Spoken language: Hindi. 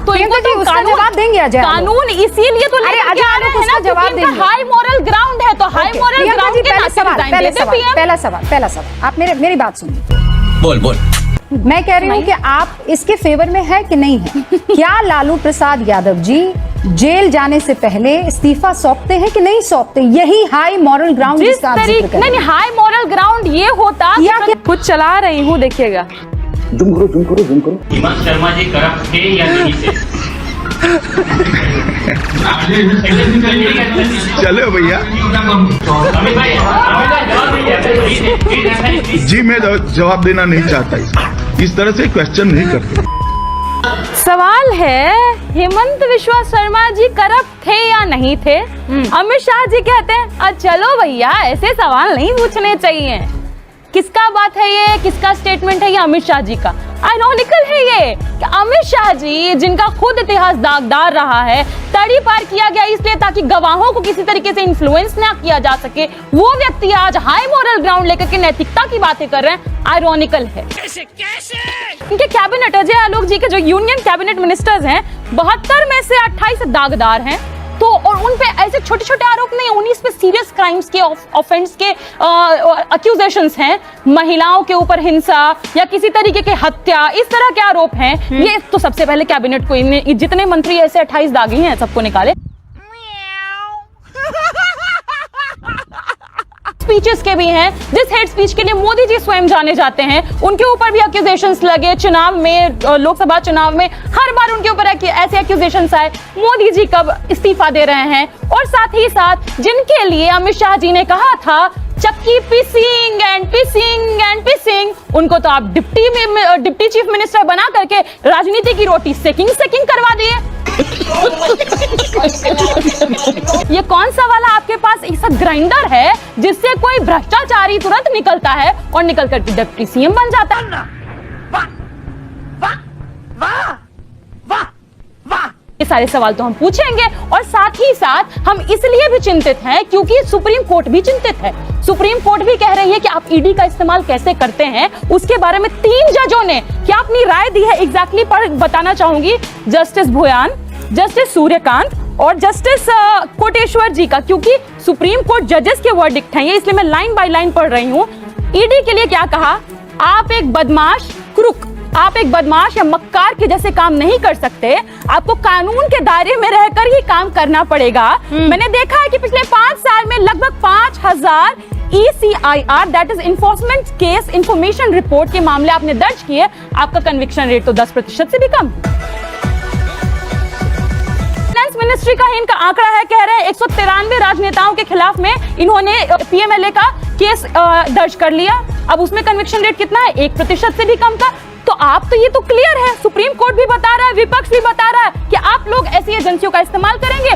तो इनको तो जवाब देंगे अजय कानून इसीलिए तो जवाब देंगे। हाई मॉरल ग्राउंड है, तो हाई मॉरल ग्राउंड के पहला सवाल आप मेरी बात सुनिए। बोल मैं कह रही हूँ कि आप इसके फेवर में है कि नहीं है? क्या लालू प्रसाद यादव जी जेल जाने से पहले इस्तीफा सौंपते हैं कि नहीं सौंपते? यही हाई मॉरल ग्राउंड जिसका आप जिक्र कर रहे हैं। नहीं, हाई मॉरल ग्राउंड ये होता कि कुछ चला रही हूँ, देखिएगा। जूम करो। हेमंत शर्मा जी करप्ट थे या नहीं थे? चलो भैया जी, मैं जवाब देना नहीं चाहता, इस तरह से क्वेश्चन नहीं करते। सवाल है, हेमंत विश्वा शर्मा जी करप्ट थे या नहीं थे? अमित शाह जी कहते हैं चलो भैया ऐसे सवाल नहीं पूछने चाहिए। किसका बात है ये, किसका स्टेटमेंट है ये? अमित शाह जी का। आयरॉनिकल है ये कि अमित शाह जी जिनका खुद इतिहास दागदार रहा है, तड़ी पार किया गया इसलिए ताकि गवाहों को किसी तरीके से इन्फ्लुएंस ना किया जा सके, वो व्यक्ति आज हाई मॉरल ग्राउंड लेकर के नैतिकता की बातें कर रहे हैं। आयरॉनिकल है। कैसे? क्योंकि कैबिनेट अजय आलोक जी के जो यूनियन कैबिनेट मिनिस्टर्स हैं 72 में से 28 दागदार हैं, तो और उन पे ऐसे छोटे छोटे आरोप नहीं, 19 पे सीरियस क्राइम्स के ऑफेंस के अक्यूजेशंस हैं। महिलाओं के ऊपर हिंसा या किसी तरीके के हत्या, इस तरह के आरोप हैं। ये तो सबसे पहले कैबिनेट को जितने मंत्री ऐसे 28 दागी हैं सबको निकाले। स्पीचेस के भी हैं, जिस हेड स्पीच के लिए मोदी जी स्वयं जाने जाते हैं, उनके ऊपर भी एक्यूजेशंस लगे। चुनाव में, लोकसभा चुनाव में हर बार उनके ऊपर ऐसे एक्यूजेशंस आए, मोदी जी कब इस्तीफा दे रहे हैं। और साथ ही साथ जिनके लिए अमित शाह जी ने कहा था चक्की पिसिंग एंड पिसिंग, उनको तो आप डिप्टी चीफ मिनिस्टर बना करके राजनीति की रोटी सेकिंग करवा दिए। ये कौन सा वाला आपके पास ऐसा ग्राइंडर है जिससे कोई भ्रष्टाचारी तुरंत निकलता है और निकल कर डिप्टी सीएम बन जाता है? ये सारे सवाल तो हम पूछेंगे, और साथ ही साथ हम इसलिए भी चिंतित हैं क्योंकि सुप्रीम कोर्ट भी चिंतित है। सुप्रीम कोर्ट भी कह रही है कि आप ईडी का इस्तेमाल कैसे करते हैं, उसके बारे में 3 जजों ने क्या अपनी राय दी है एग्जैक्टली पर बताना चाहूंगी। जस्टिस भुयान, जस्टिस सूर्यकांत और जस्टिस कोटेश्वर जी का, क्योंकि सुप्रीम कोर्ट जजेस के वर्डिक्ट हैं ये, इसलिए मैं लाइन बाय लाइन पढ़ रही हूं। ईडी के लिए क्या कहा? आप एक बदमाश आप एक बदमाश या मक्कार के जैसे काम नहीं कर सकते, आपको कानून के दायरे में रहकर ही काम करना पड़ेगा। मैंने देखा है कि पिछले 5 साल में लगभग 5000 ECIR that is enforcement case information report के मामले आपने दर्ज किए, आपका कन्विक्शन रेट तो 10% से भी कम। फाइनेंस मिनिस्ट्री का इनका आंकड़ा है, कह रहे हैं 193 राजनेताओं के खिलाफ में इन्होंने PMLA का केस दर्ज कर लिया। अब उसमें कन्विक्शन रेट कितना है? 1% से भी कम का। तो आप तो ये तो क्लियर है, सुप्रीम कोर्ट भी बता रहा है, विपक्ष भी बता रहा है कि आप लोग ऐसी एजेंसियों का इस्तेमाल करेंगे।